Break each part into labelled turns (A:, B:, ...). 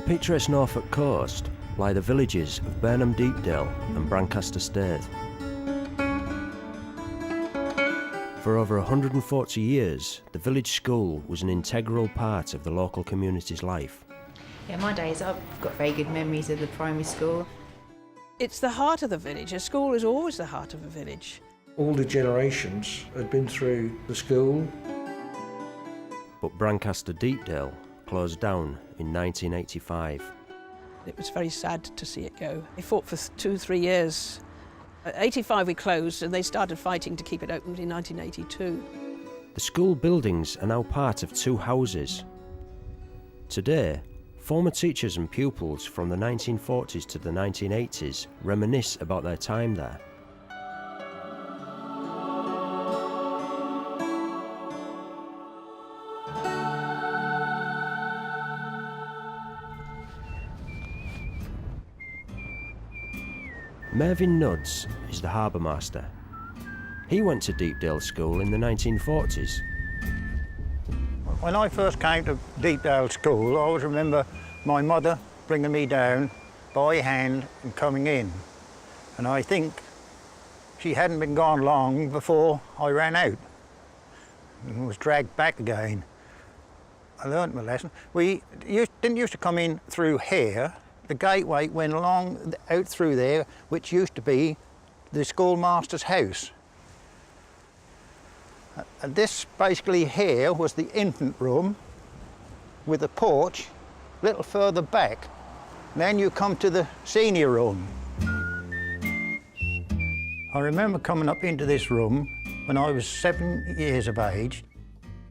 A: picturesque Norfolk coast lie the villages of Deepdale and Brancaster State. For over 140 years, the village school was an integral part of the local community's life.
B: Yeah, my days, I've got very good memories of the primary school.
C: It's the heart of the village. A school is always the heart of a village.
D: All the generations had been through the school.
A: But Brancaster Deepdale closed down in 1985.
C: It was very sad to see it go. They fought for 2-3 years. At 85 we closed and they started fighting to keep it open in 1982.
A: The school buildings are now part of 2 houses. Today, former teachers and pupils from the 1940s to the 1980s reminisce about their time there. Mervyn Nudds is the harbour master. He went to Deepdale School in the 1940s.
E: When I first came to Deepdale School, I always remember my mother bringing me down by hand and coming in. And I think she hadn't been gone long before I ran out and was dragged back again. I learnt my lesson. We didn't used to come in through here. The gateway went along out through there, which used to be the schoolmaster's house. And this basically here was the infant room with a porch a little further back. Then you come to the senior room. I remember coming up into this room when I was 7 years of age.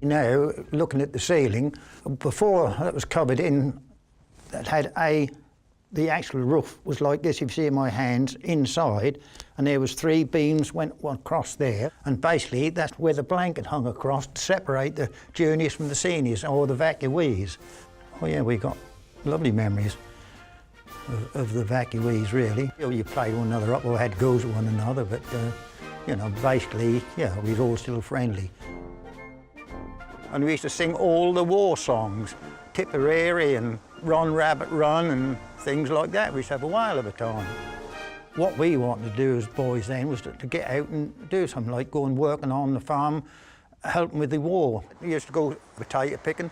E: Now, looking at the ceiling, before it was covered in, that had the actual roof was like this, if you see my hands, inside, and there was 3 beams went across there, and basically that's where the blanket hung across to separate the juniors from the seniors, or the vacuees. Oh yeah, we got lovely memories of the vacuees, really. You played one another up or had goes at one another, but you know, basically, yeah, we was all still friendly. And we used to sing all the war songs, Tipperary and Run Rabbit Run and things like that. We used to have a whale of a time. What we wanted to do as boys then was to get out and do something like go and working on the farm, helping with the war. We used to go potato picking,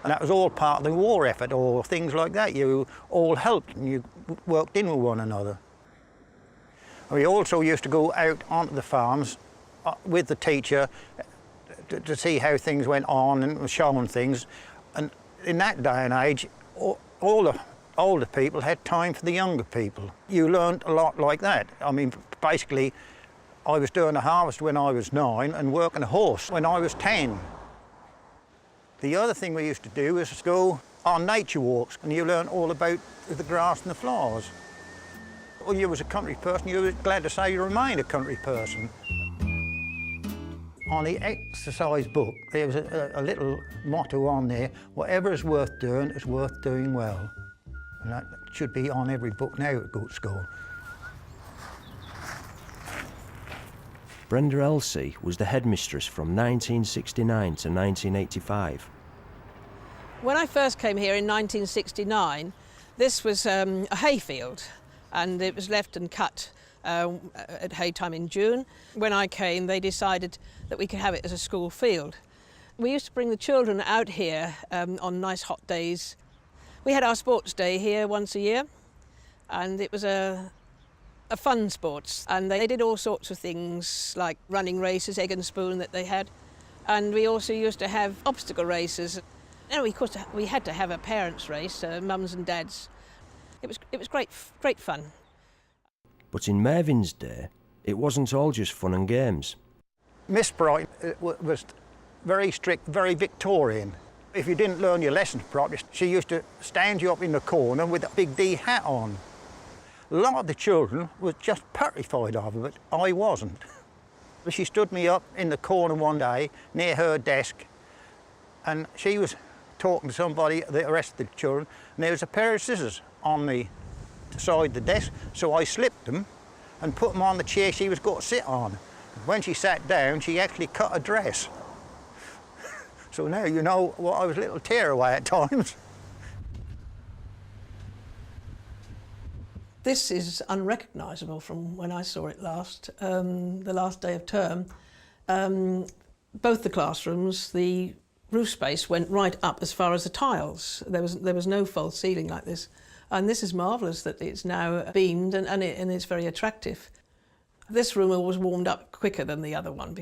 E: and that was all part of the war effort or things like that. You all helped and you worked in with one another. We also used to go out onto the farms with the teacher to see how things went on and showing things. And in that day and age, all the older people had time for the younger people. You learned a lot like that. I mean, basically, I was doing a harvest when I was 9 and working a horse when I was 10. The other thing we used to do was go on nature walks, and you learn all about the grass and the flowers. Well, you was a country person, you were glad to say you remained a country person. On the exercise book, there was a little motto on there, whatever is worth doing is worth doing well. And that should be on every book now at Goat School.
A: Brenda Elsey was the headmistress from 1969 to 1985.
C: When I first came here in 1969, this was a hayfield, and it was left and cut at hay time in June. When I came, they decided that we could have it as a school field. We used to bring the children out here on nice hot days. We had our sports day here once a year, and it was a fun sports, and they did all sorts of things like running races, egg and spoon that they had, and we also used to have obstacle races. And of course we had to have a parents' race, mums and dads. It was great fun.
A: But in Mervyn's day, it wasn't all just fun and games.
E: Miss Bright was very strict, very Victorian. If you didn't learn your lessons properly, she used to stand you up in the corner with a big D hat on. A lot of the children were just petrified of it, but I wasn't. She stood me up in the corner one day near her desk, and she was talking to somebody, the rest of the children, and there was a pair of scissors on the side of the desk, so I slipped them and put them on the chair she was going to sit on. When she sat down, she actually cut a dress. So now you know what I was a little tearaway at times.
C: This is unrecognisable from when I saw it last, the last day of term. Both the classrooms, the roof space went right up as far as the tiles. There was no false ceiling like this. And this is marvellous that it's now beamed and it's very attractive. This room was warmed up quicker than the other one,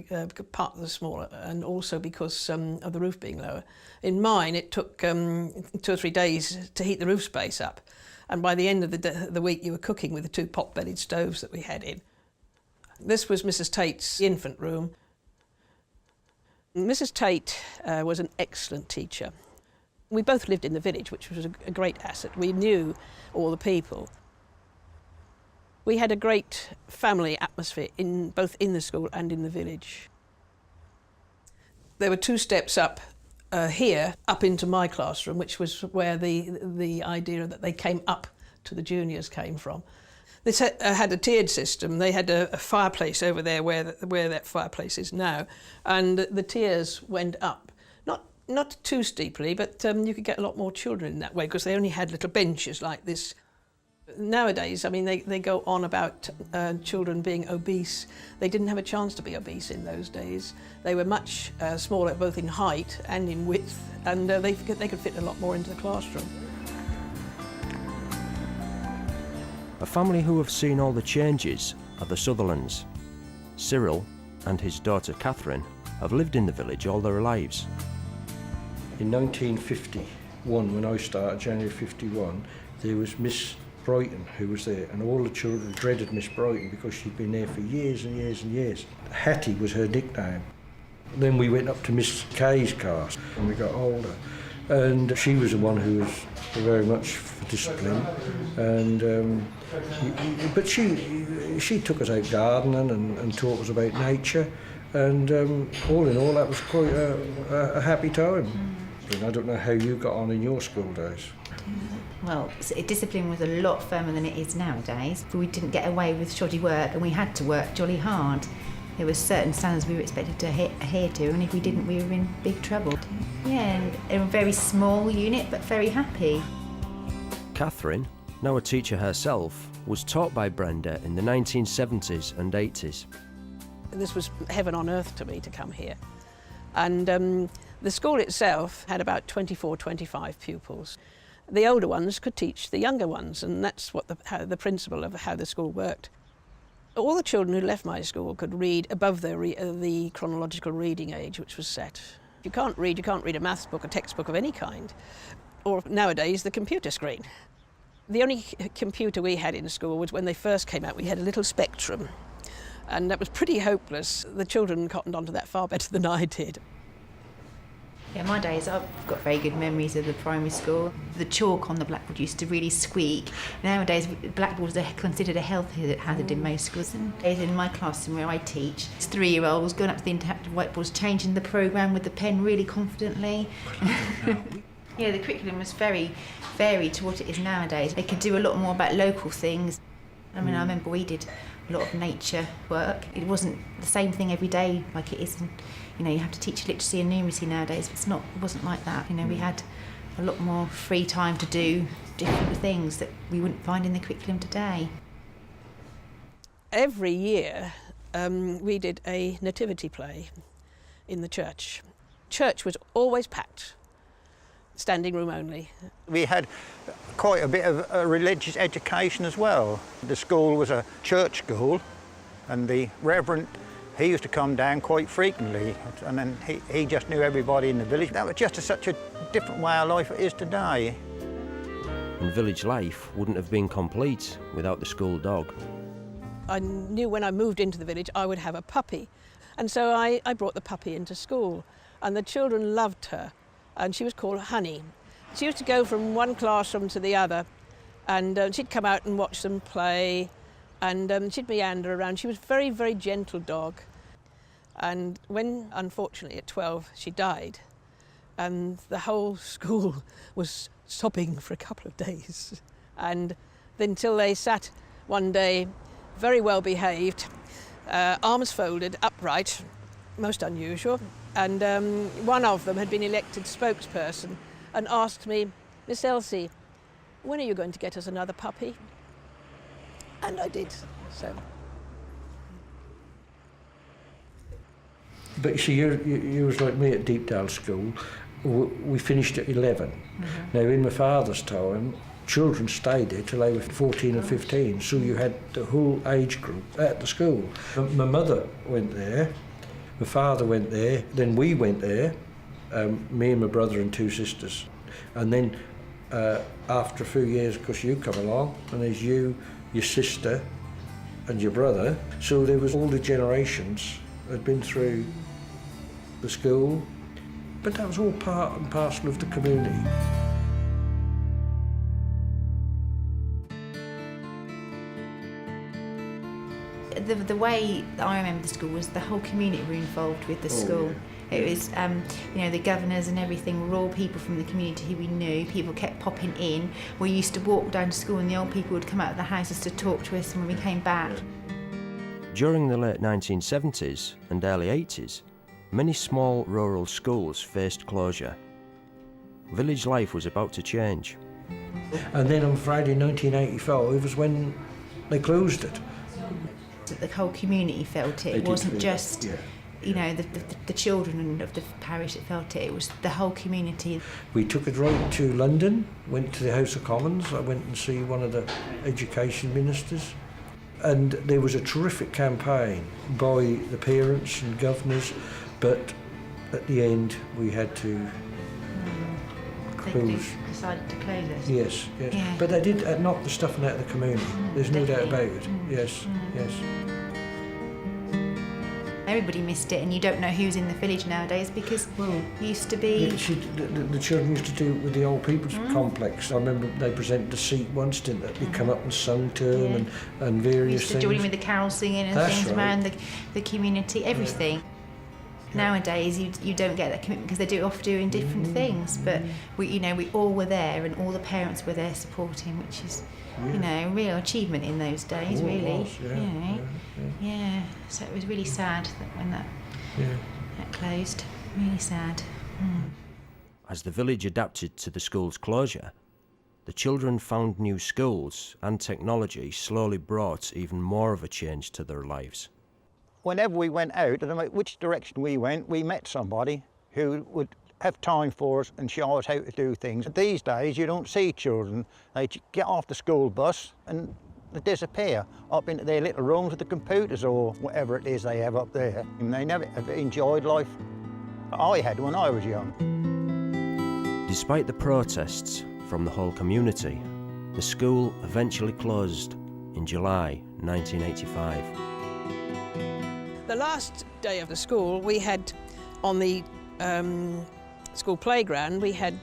C: part of the smaller, and also because of the roof being lower. In mine, it took 2 or 3 days to heat the roof space up. And by the end of the week, you were cooking with the 2 pot-bellied stoves that we had in. This was Mrs. Tate's infant room. Mrs. Tate was an excellent teacher. We both lived in the village, which was a great asset. We knew all the people. We had a great family atmosphere both in the school and in the village. There were 2 steps up here, up into my classroom, which was where the idea that they came up to the juniors came from. This had a tiered system. They had a fireplace over there where that fireplace is now, and the tiers went up. Not too steeply, but you could get a lot more children in that way because they only had little benches like this. Nowadays, I mean, they go on about children being obese. They didn't have a chance to be obese in those days. They were much smaller, both in height and in width, and they could fit a lot more into the classroom.
A: A family who have seen all the changes are the Sutherlands. Cyril and his daughter Catherine have lived in the village all their lives.
D: In 1951, when I started, January 51, there was Miss Brighton who was there, and all the children dreaded Miss Brighton because she'd been there for years and years and years. Hattie was her nickname. Then we went up to Miss Kay's class when we got older, and she was the one who was very much for discipline, and but she took us out gardening and taught us about nature, and all in all that was quite a happy time. I don't know how you got on in your school days.
B: Well, discipline was a lot firmer than it is nowadays. We didn't get away with shoddy work, and we had to work jolly hard. There were certain standards we were expected to adhere to, and if we didn't, we were in big trouble. Yeah, a very small unit, but very happy.
A: Catherine, now a teacher herself, was taught by Brenda in the 1970s and 80s.
C: This was heaven on earth to me to come here. And the school itself had about 24, 25 pupils. The older ones could teach the younger ones, and that's what the principle of how the school worked. All the children who left my school could read above the chronological reading age, which was set. If you can't read a maths book, a textbook of any kind, or nowadays the computer screen. The only computer we had in school was when they first came out. We had a little Spectrum, and that was pretty hopeless. The children cottoned onto that far better than I did.
B: Yeah, my days, I've got very good memories of the primary school. The chalk on the blackboard used to really squeak. Nowadays, blackboards are considered a health hazard in most schools. And in my classroom where I teach, it's 3-year-olds going up to the interactive whiteboards, changing the programme with the pen really confidently. Yeah, the curriculum was very varied to what it is nowadays. They could do a lot more about local things. I mean, I remember we did a lot of nature work. It wasn't the same thing every day like it is. You know, you have to teach literacy and numeracy nowadays. It wasn't like that. You know, we had a lot more free time to do different things that we wouldn't find in the curriculum today.
C: Every year we did a nativity play in the church. Church was always packed, standing room only.
E: We had quite a bit of religious education as well. The school was a church school, and the Reverend, he used to come down quite frequently, and then he just knew everybody in the village. That was just such a different way of life it is today.
A: And village life wouldn't have been complete without the school dog.
C: I knew when I moved into the village I would have a puppy, and so I brought the puppy into school, and the children loved her, and she was called Honey. She used to go from one classroom to the other, and she'd come out and watch them play, and she'd meander around. She was a very, very gentle dog. And when, unfortunately, at 12, she died, and the whole school was sobbing for a couple of days. And until they sat one day, very well behaved, arms folded, upright, most unusual, and one of them had been elected spokesperson and asked me, "Miss Elsie, when are you going to get us another puppy?" And I did, so.
D: But you see, you was like me at Deepdale School. We finished at 11. Now, in my father's time, children stayed there till they were 14 and 15, so you had the whole age group at the school. My mother went there, my father went there, then we went there, me and my brother and 2 sisters. And then after a few years, because you come along, and there's you, your sister, and your brother, so there was all the generations had been through the school, but that was all part and parcel of the community.
B: The way I remember the school was the whole community were involved with the school. Yeah. It was, you know, the governors and everything were all people from the community who we knew. People kept popping in. We used to walk down to school and the old people would come out of the houses to talk to us when we came back.
A: During the late 1970s and early 80s, many small rural schools faced closure. Village life was about to change.
D: And then on Friday 1985 was when they closed it.
B: The whole community felt it. It wasn't just, you know, the children of the parish that felt it. It was the whole community.
D: We took it right to London, went to the House of Commons. I went and see one of the education ministers. And there was a terrific campaign by the parents and governors, but at the end we had to close.
B: They decided to close it.
D: Yes, yes.
B: Yeah.
D: But they did knock the stuffing out of the community. There's no doubt about it. Yes, yes.
B: Everybody missed it, and you don't know who's in the village nowadays because it used to be...
D: The children used to do it with the old people's complex. I remember they presented a seat once, didn't they? They come up and sung to them and various
B: used to
D: things.
B: join with the carol singing and
D: That's
B: things
D: right.
B: around the community, everything. Yeah. Nowadays, you don't get that commitment because they do off doing different things. But we all were there, and all the parents were there supporting, which is, you know, a real achievement in those days, really. Yeah. So it was really sad that when that closed. Really sad.
A: As the village adapted to the school's closure, the children found new schools, and technology slowly brought even more of a change to their lives.
E: Whenever we went out, no matter which direction we went, we met somebody who would have time for us and show us how to do things. These days, you don't see children. They get off the school bus and they disappear up into their little rooms with the computers or whatever it is they have up there. And they never have enjoyed life I had when I was young.
A: Despite the protests from the whole community, the school eventually closed in July 1985.
C: The last day of the school, we had on the school playground, we had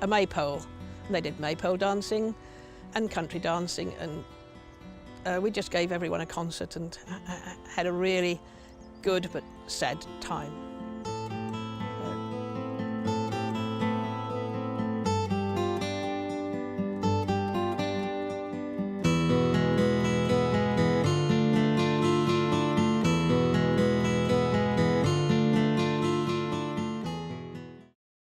C: a maypole. And they did maypole dancing and country dancing, and we just gave everyone a concert and had a really good but sad time.